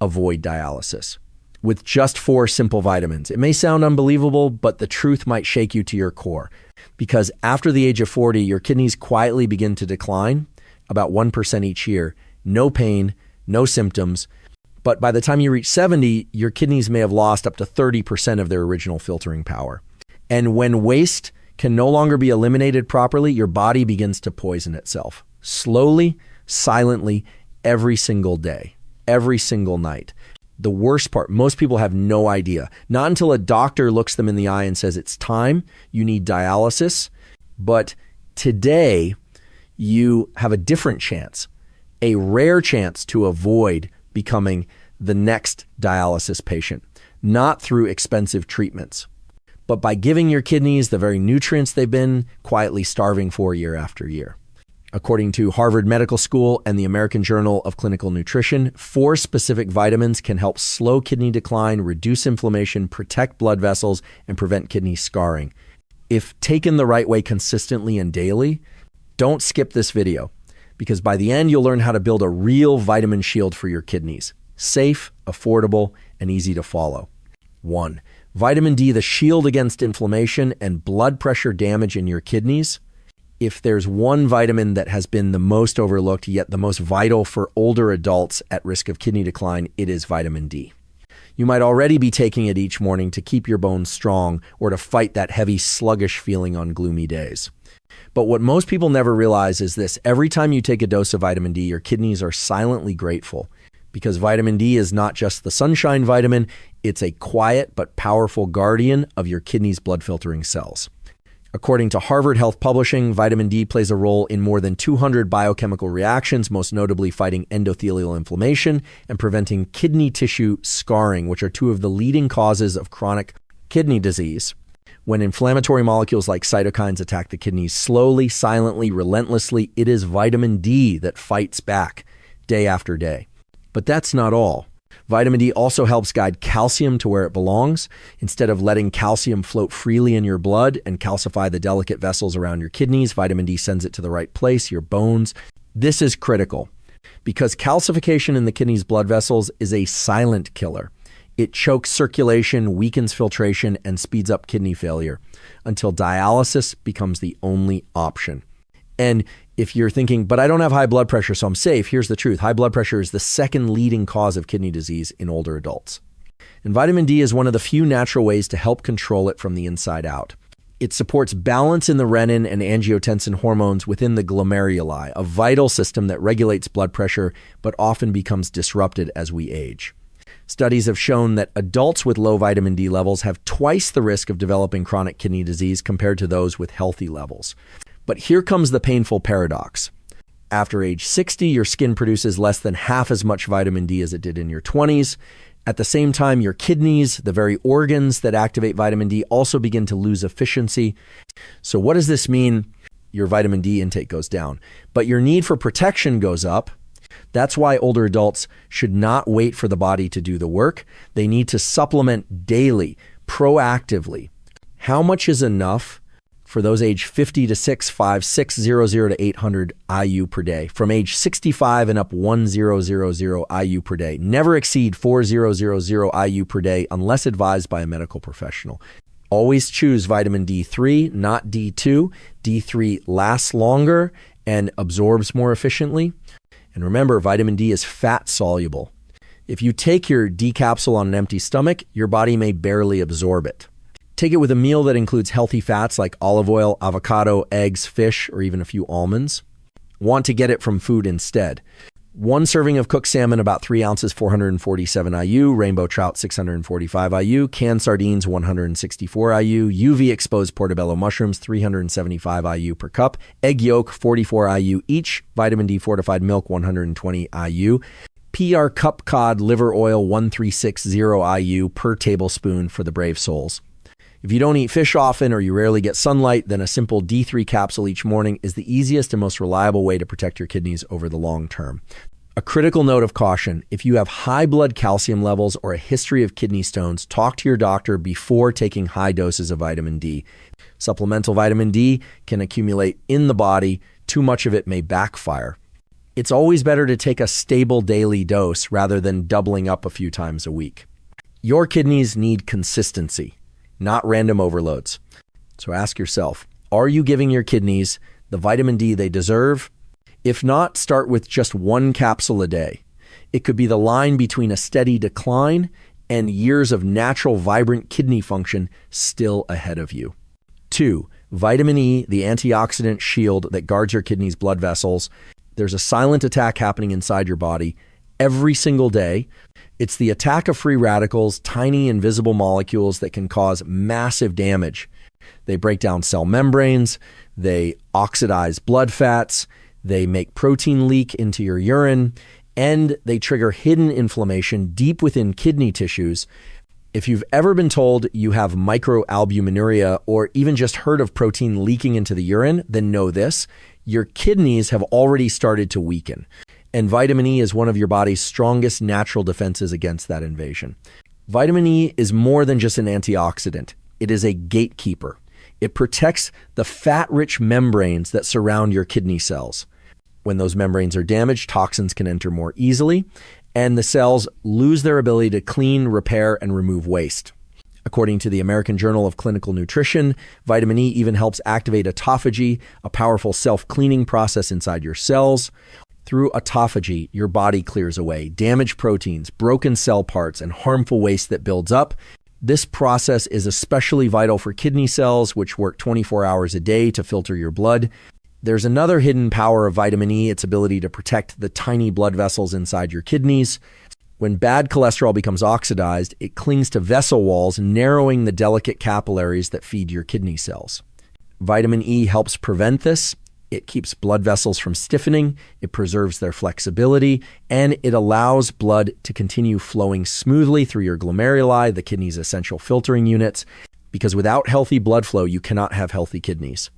avoid dialysis with just 4 simple vitamins. It may sound unbelievable, but the truth might shake you to your core, because after the age of 40, your kidneys quietly begin to decline about 1% each year. No pain, no symptoms. But by the time you reach 70, your kidneys may have lost up to 30% of their original filtering power. And when waste can no longer be eliminated properly, your body begins to poison itself. Slowly, silently, every single day, every single night. The worst part, most people have no idea. Not until a doctor looks them in the eye and says, it's time, you need dialysis. But today, you have a different chance, a rare chance to avoid becoming the next dialysis patient, not through expensive treatments, but by giving your kidneys the very nutrients they've been quietly starving for year after year. According to Harvard Medical School and the American Journal of Clinical Nutrition, 4 specific vitamins can help slow kidney decline, reduce inflammation, protect blood vessels, and prevent kidney scarring. If taken the right way consistently and daily, don't skip this video, because by the end, you'll learn how to build a real vitamin shield for your kidneys. Safe, affordable, and easy to follow. 1. Vitamin D, the shield against inflammation and blood pressure damage in your kidneys. If there's one vitamin that has been the most overlooked, yet the most vital for older adults at risk of kidney decline, it is vitamin D. You might already be taking it each morning to keep your bones strong or to fight that heavy, sluggish feeling on gloomy days. But what most people never realize is this: every time you take a dose of vitamin D, your kidneys are silently grateful, because vitamin D is not just the sunshine vitamin, it's a quiet but powerful guardian of your kidney's blood filtering cells. According to Harvard Health Publishing, vitamin D plays a role in more than 200 biochemical reactions, most notably fighting endothelial inflammation and preventing kidney tissue scarring, which are 2 of the leading causes of chronic kidney disease. When inflammatory molecules like cytokines attack the kidneys slowly, silently, relentlessly, it is vitamin D that fights back day after day. But that's not all. Vitamin D also helps guide calcium to where it belongs. Instead of letting calcium float freely in your blood and calcify the delicate vessels around your kidneys, vitamin D sends it to the right place, your bones. This is critical because calcification in the kidney's blood vessels is a silent killer. It chokes circulation, weakens filtration, and speeds up kidney failure until dialysis becomes the only option. And if you're thinking, but I don't have high blood pressure, so I'm safe, here's the truth. High blood pressure is the second leading cause of kidney disease in older adults. And vitamin D is one of the few natural ways to help control it from the inside out. It supports balance in the renin and angiotensin hormones within the glomeruli, a vital system that regulates blood pressure, but often becomes disrupted as we age. Studies have shown that adults with low vitamin D levels have twice the risk of developing chronic kidney disease compared to those with healthy levels. But here comes the painful paradox. After age 60, your skin produces less than half as much vitamin D as it did in your 20s. At the same time, your kidneys, the very organs that activate vitamin D, also begin to lose efficiency. So what does this mean? Your vitamin D intake goes down, but your need for protection goes up. That's why older adults should not wait for the body to do the work. They need to supplement daily, proactively. How much is enough? For those age 50 to 65, 600 to 800 IU per day. From age 65 and up, 1000 IU per day. Never exceed 4000 IU per day unless advised by a medical professional. Always choose vitamin D3, not D2. D3 lasts longer and absorbs more efficiently. And remember, vitamin D is fat soluble. If you take your D capsule on an empty stomach, your body may barely absorb it. Take it with a meal that includes healthy fats like olive oil, avocado, eggs, fish, or even a few almonds. Want to get it from food instead. 1 serving of cooked salmon, about 3 ounces, 447 IU. Rainbow trout, 645 IU. Canned sardines, 164 IU. UV exposed portobello mushrooms, 375 IU per cup. Egg yolk, 44 IU each. Vitamin D fortified milk, 120 IU. PR cup cod liver oil, 1360 IU per tablespoon for the brave souls. If you don't eat fish often or you rarely get sunlight, then a simple D3 capsule each morning is the easiest and most reliable way to protect your kidneys over the long term. A critical note of caution: if you have high blood calcium levels or a history of kidney stones, talk to your doctor before taking high doses of vitamin D. Supplemental vitamin D can accumulate in the body. Too much of it may backfire. It's always better to take a stable daily dose rather than doubling up a few times a week. Your kidneys need consistency, not random overloads. So ask yourself, are you giving your kidneys the vitamin D they deserve? If not, start with just 1 capsule a day. It could be the line between a steady decline and years of natural, vibrant kidney function still ahead of you. 2, vitamin E, the antioxidant shield that guards your kidneys' blood vessels. There's a silent attack happening inside your body every single day. It's the attack of free radicals, tiny invisible molecules that can cause massive damage. They break down cell membranes, they oxidize blood fats, they make protein leak into your urine, and they trigger hidden inflammation deep within kidney tissues. If you've ever been told you have microalbuminuria or even just heard of protein leaking into the urine, then know this: your kidneys have already started to weaken. And vitamin E is one of your body's strongest natural defenses against that invasion. Vitamin E is more than just an antioxidant. It is a gatekeeper. It protects the fat-rich membranes that surround your kidney cells. When those membranes are damaged, toxins can enter more easily, and the cells lose their ability to clean, repair, and remove waste. According to the American Journal of Clinical Nutrition, vitamin E even helps activate autophagy, a powerful self-cleaning process inside your cells. Through autophagy, your body clears away damaged proteins, broken cell parts, and harmful waste that builds up. This process is especially vital for kidney cells, which work 24 hours a day to filter your blood. There's another hidden power of vitamin E, its ability to protect the tiny blood vessels inside your kidneys. When bad cholesterol becomes oxidized, it clings to vessel walls, narrowing the delicate capillaries that feed your kidney cells. Vitamin E helps prevent this. It keeps blood vessels from stiffening, it preserves their flexibility, and it allows blood to continue flowing smoothly through your glomeruli, the kidney's essential filtering units, because without healthy blood flow, you cannot have healthy kidneys.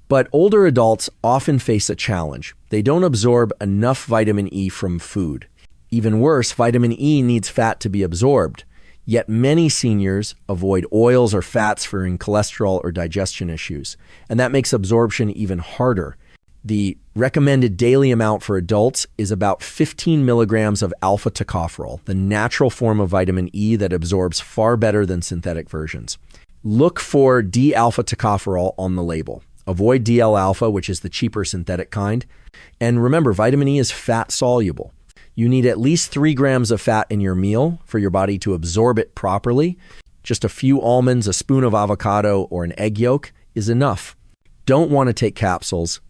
But older adults often face a challenge. They don't absorb enough vitamin E from food. Even worse, vitamin E needs fat to be absorbed. Yet many seniors avoid oils or fats fearing cholesterol or digestion issues, and that makes absorption even harder. The recommended daily amount for adults is about 15 milligrams of alpha tocopherol, the natural form of vitamin E that absorbs far better than synthetic versions. Look for D-alpha tocopherol on the label. Avoid DL-alpha, which is the cheaper synthetic kind. And remember, vitamin E is fat soluble. You need at least 3 grams of fat in your meal for your body to absorb it properly. Just a few almonds, a spoon of avocado, or an egg yolk is enough. Don't want to take capsules.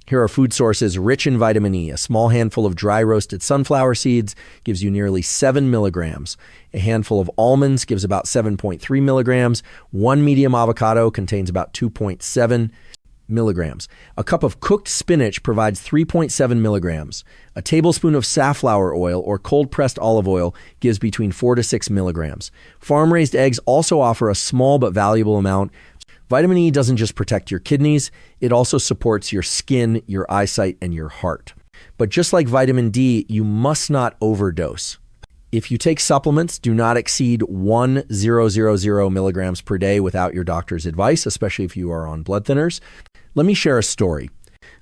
Here are food sources rich in vitamin E. A small handful of dry roasted sunflower seeds gives you nearly 7 milligrams. A handful of almonds gives about 7.3 milligrams. 1 medium avocado contains about 2.7 milligrams. A cup of cooked spinach provides 3.7 milligrams. A tablespoon of safflower oil or cold-pressed olive oil gives between 4 to 6 milligrams. Farm-raised eggs also offer a small but valuable amount. Vitamin E doesn't just protect your kidneys, it also supports your skin, your eyesight, and your heart. But just like vitamin D, you must not overdose. If you take supplements, do not exceed 1,000 milligrams per day without your doctor's advice, especially if you are on blood thinners. Let me share a story.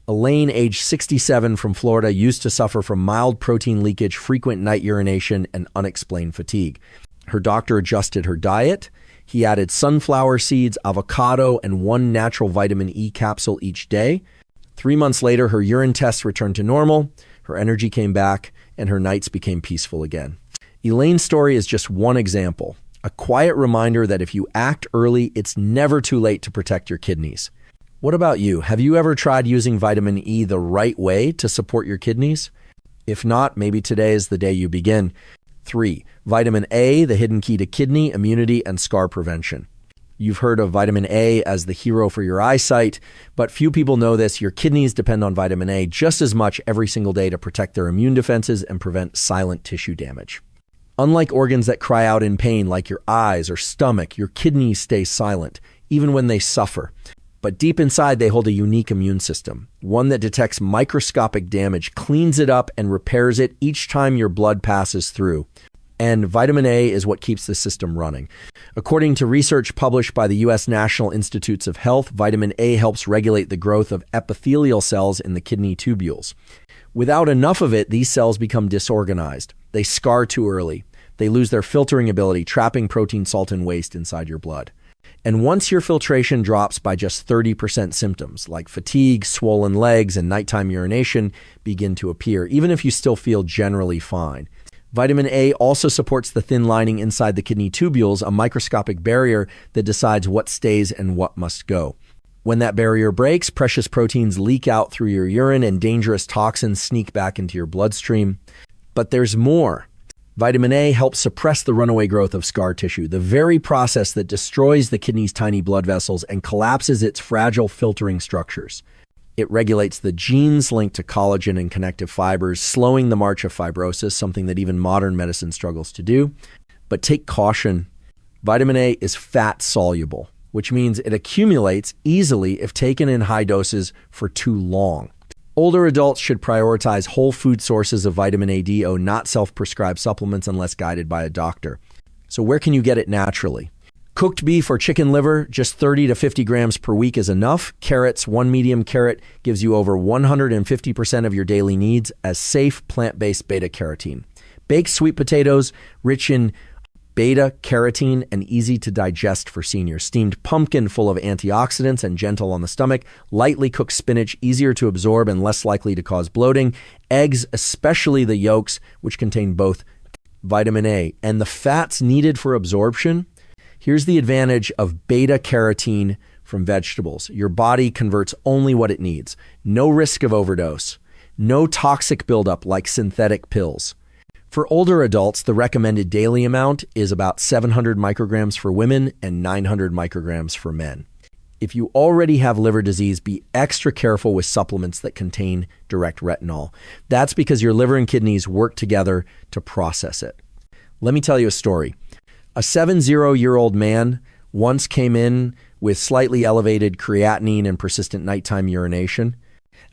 Elaine, age 67 from Florida, used to suffer from mild protein leakage, frequent night urination, and unexplained fatigue. Her doctor adjusted her diet. He added sunflower seeds, avocado, and 1 natural vitamin E capsule each day. 3 months later, her urine tests returned to normal, her energy came back, and her nights became peaceful again. Elaine's story is just one example, a quiet reminder that if you act early, it's never too late to protect your kidneys. What about you? Have you ever tried using vitamin E the right way to support your kidneys? If not, maybe today is the day you begin. 3, vitamin A, the hidden key to kidney, immunity, and scar prevention. You've heard of vitamin A as the hero for your eyesight, but few people know this. Your kidneys depend on vitamin A just as much every single day to protect their immune defenses and prevent silent tissue damage. Unlike organs that cry out in pain like your eyes or stomach, your kidneys stay silent, even when they suffer. But deep inside, they hold a unique immune system, one that detects microscopic damage, cleans it up, and repairs it each time your blood passes through. And vitamin A is what keeps the system running. According to research published by the U.S. National Institutes of Health, vitamin A helps regulate the growth of epithelial cells in the kidney tubules. Without enough of it, these cells become disorganized. They scar too early. They lose their filtering ability, trapping protein, salt, and waste inside your blood. And once your filtration drops by just 30%, symptoms like fatigue, swollen legs, and nighttime urination begin to appear, even if you still feel generally fine. Vitamin A also supports the thin lining inside the kidney tubules, a microscopic barrier that decides what stays and what must go. When that barrier breaks, precious proteins leak out through your urine and dangerous toxins sneak back into your bloodstream. But there's more. Vitamin A helps suppress the runaway growth of scar tissue, the very process that destroys the kidney's tiny blood vessels and collapses its fragile filtering structures. It regulates the genes linked to collagen and connective fibers, slowing the march of fibrosis, something that even modern medicine struggles to do. But take caution. Vitamin A is fat soluble, which means it accumulates easily if taken in high doses for too long. Older adults should prioritize whole food sources of vitamin A/D, not self-prescribed supplements unless guided by a doctor. So where can you get it naturally? Cooked beef or chicken liver, just 30 to 50 grams per week is enough. Carrots, one medium carrot gives you over 150% of your daily needs as safe plant-based beta-carotene. Baked sweet potatoes, rich in beta-carotene and easy to digest for seniors. Steamed pumpkin, full of antioxidants and gentle on the stomach. Lightly cooked spinach, easier to absorb and less likely to cause bloating. Eggs, especially the yolks, which contain both vitamin A and the fats needed for absorption. Here's the advantage of beta-carotene from vegetables. Your body converts only what it needs. No risk of overdose. No toxic buildup like synthetic pills. For older adults, the recommended daily amount is about 700 micrograms for women and 900 micrograms for men. If you already have liver disease, be extra careful with supplements that contain direct retinol. That's because your liver and kidneys work together to process it. Let me tell you a story. A 70-year-old man once came in with slightly elevated creatinine and persistent nighttime urination.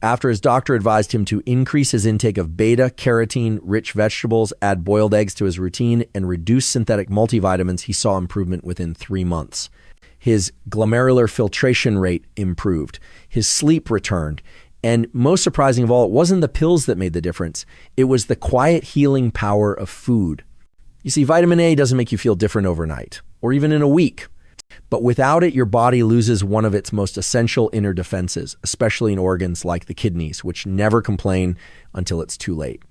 After his doctor advised him to increase his intake of beta-carotene-rich vegetables, add boiled eggs to his routine, and reduce synthetic multivitamins, he saw improvement within 3 months. His glomerular filtration rate improved. His sleep returned. And most surprising of all, it wasn't the pills that made the difference. It was the quiet healing power of food. You see, vitamin A doesn't make you feel different overnight, or even in a week. But without it, your body loses one of its most essential inner defenses, especially in organs like the kidneys, which never complain until it's too late.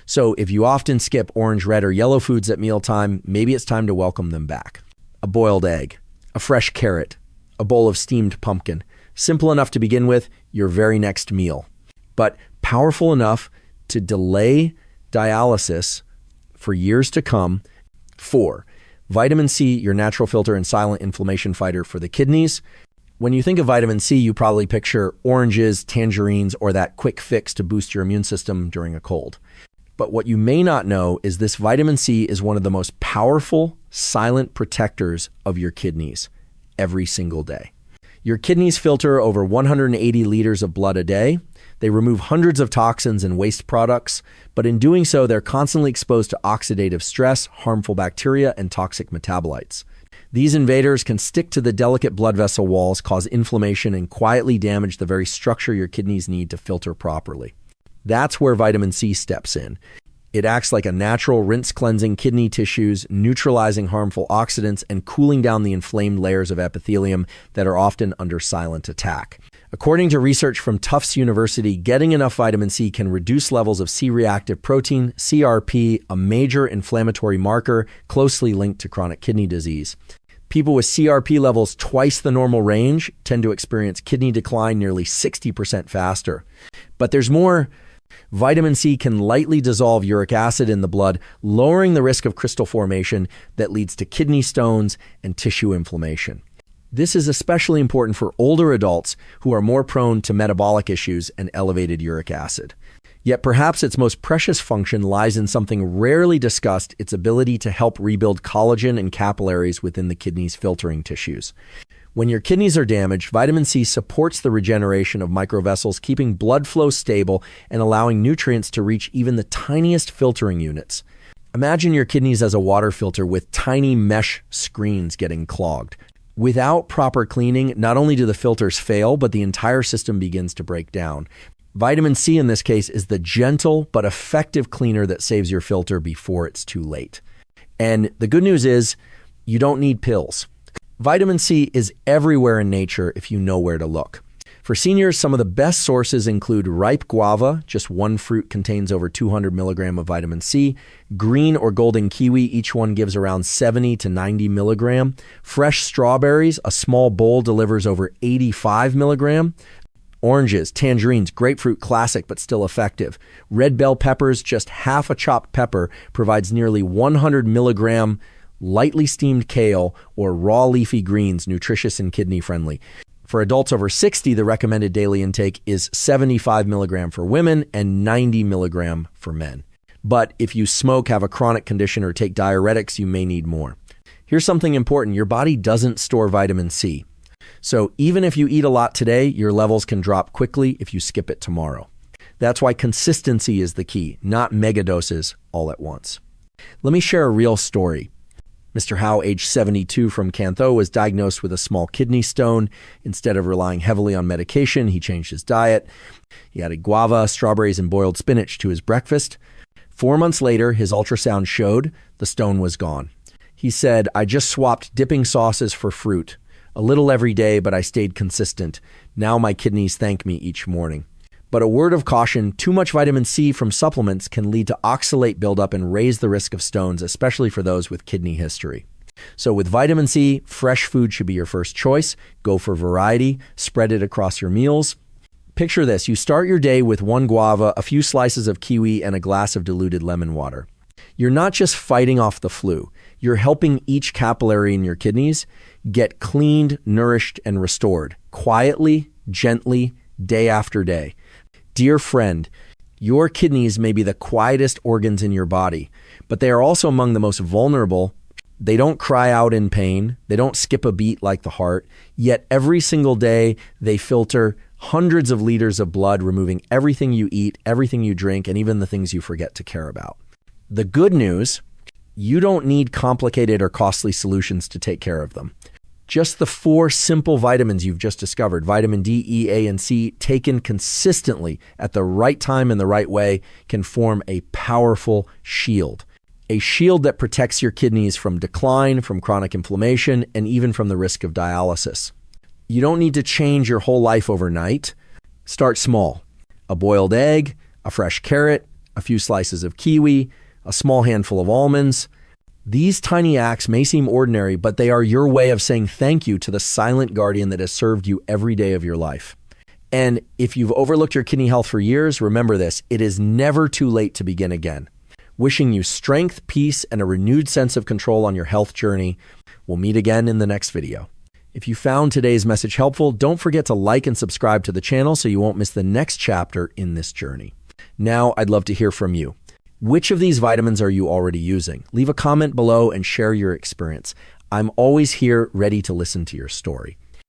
So if you often skip orange, red, or yellow foods at mealtime, maybe it's time to welcome them back. A boiled egg, a fresh carrot, a bowl of steamed pumpkin. Simple enough to begin with, your very next meal. But powerful enough to delay dialysis for years to come. 4. Vitamin C, your natural filter and silent inflammation fighter for the kidneys. When you think of vitamin C, you probably picture oranges, tangerines, or that quick fix to boost your immune system during a cold. But what you may not know is this vitamin C is one of the most powerful silent protectors of your kidneys every single day. Your kidneys filter over 180 liters of blood a day. They remove hundreds of toxins and waste products, but in doing so, they're constantly exposed to oxidative stress, harmful bacteria, and toxic metabolites. These invaders can stick to the delicate blood vessel walls, cause inflammation, and quietly damage the very structure your kidneys need to filter properly. That's where vitamin C steps in. It acts like a natural rinse-cleansing kidney tissues, neutralizing harmful oxidants, and cooling down the inflamed layers of epithelium that are often under silent attack. According to research from Tufts University, getting enough vitamin C can reduce levels of C-reactive protein, CRP, a major inflammatory marker closely linked to chronic kidney disease. People with CRP levels twice the normal range tend to experience kidney decline nearly 60% faster. But there's more. Vitamin C can lightly dissolve uric acid in the blood, lowering the risk of crystal formation that leads to kidney stones and tissue inflammation. This is especially important for older adults who are more prone to metabolic issues and elevated uric acid. Yet perhaps its most precious function lies in something rarely discussed, its ability to help rebuild collagen and capillaries within the kidney's filtering tissues. When your kidneys are damaged, vitamin C supports the regeneration of microvessels, keeping blood flow stable and allowing nutrients to reach even the tiniest filtering units. Imagine your kidneys as a water filter with tiny mesh screens getting clogged. Without proper cleaning, not only do the filters fail, but the entire system begins to break down. Vitamin C in this case is the gentle but effective cleaner that saves your filter before it's too late. And the good news is you don't need pills. Vitamin C is everywhere in nature if you know where to look. For seniors, some of the best sources include ripe guava, just one fruit contains over 200 milligram of vitamin C. Green or golden kiwi, each one gives around 70 to 90 milligram. Fresh strawberries, a small bowl delivers over 85 milligram. Oranges, tangerines, grapefruit classic but still effective. Red bell peppers, just half a chopped pepper, provides nearly 100 milligram lightly steamed kale or raw leafy greens, nutritious and kidney friendly. For adults over 60, the recommended daily intake is 75 milligram for women and 90 milligram for men. But if you smoke, have a chronic condition, or take diuretics, you may need more. Here's something important. Your body doesn't store vitamin C. So even if you eat a lot today, your levels can drop quickly if you skip it tomorrow. That's why consistency is the key, not mega doses all at once. Let me share a real story. Mr. Howe, age 72 from Cantho, was diagnosed with a small kidney stone. Instead of relying heavily on medication, he changed his diet. He added guava, strawberries, and boiled spinach to his breakfast. 4 months later, his ultrasound showed the stone was gone. He said, "I just swapped dipping sauces for fruit. A little every day, but I stayed consistent. Now my kidneys thank me each morning." But a word of caution, too much vitamin C from supplements can lead to oxalate buildup and raise the risk of stones, especially for those with kidney history. So with vitamin C, fresh food should be your first choice. Go for variety, spread it across your meals. Picture this, you start your day with one guava, a few slices of kiwi, and a glass of diluted lemon water. You're not just fighting off the flu, you're helping each capillary in your kidneys get cleaned, nourished, and restored, quietly, gently, day after day. Dear friend, your kidneys may be the quietest organs in your body, but they are also among the most vulnerable. They don't cry out in pain. They don't skip a beat like the heart. Yet every single day, they filter hundreds of liters of blood, removing everything you eat, everything you drink, and even the things you forget to care about. The good news, you don't need complicated or costly solutions to take care of them. Just the 4 simple vitamins you've just discovered, vitamin D, E, A, and C, taken consistently at the right time and the right way, can form a powerful shield. A shield that protects your kidneys from decline, from chronic inflammation, and even from the risk of dialysis. You don't need to change your whole life overnight. Start small. A boiled egg, a fresh carrot, a few slices of kiwi, a small handful of almonds. These tiny acts may seem ordinary, but they are your way of saying thank you to the silent guardian that has served you every day of your life. And if you've overlooked your kidney health for years, remember this, it is never too late to begin again. Wishing you strength, peace, and a renewed sense of control on your health journey. We'll meet again in the next video. If you found today's message helpful, don't forget to like and subscribe to the channel so you won't miss the next chapter in this journey. Now, I'd love to hear from you. Which of these vitamins are you already using? Leave a comment below and share your experience. I'm always here ready to listen to your story.